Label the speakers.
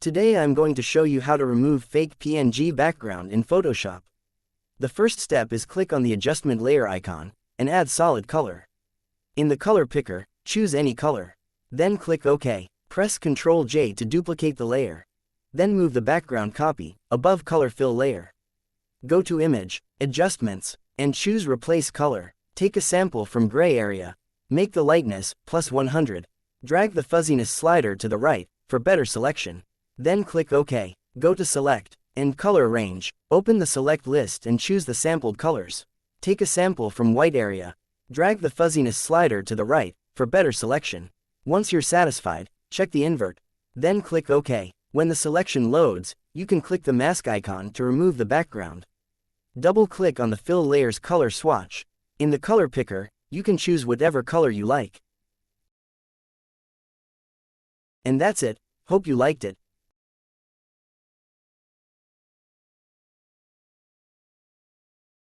Speaker 1: Today I'm going to show you how to remove fake PNG background in Photoshop. The first step is click on the adjustment layer icon, and add solid color. In the color picker, choose any color. Then click OK. Press Ctrl J to duplicate the layer. Then move the background copy, above color fill layer. Go to Image, Adjustments, and choose Replace Color. Take a sample from gray area. Make the lightness +100. Drag the fuzziness slider to the right, for better selection. Then click OK. Go to Select, and Color Range. Open the select list and choose the sampled colors. Take a sample from white area. Drag the fuzziness slider to the right, for better selection. Once you're satisfied, check the invert. Then click OK. When the selection loads, you can click the mask icon to remove the background. Double-click on the fill layer's color swatch. In the color picker, you can choose whatever color you like. And that's it. Hope you liked it.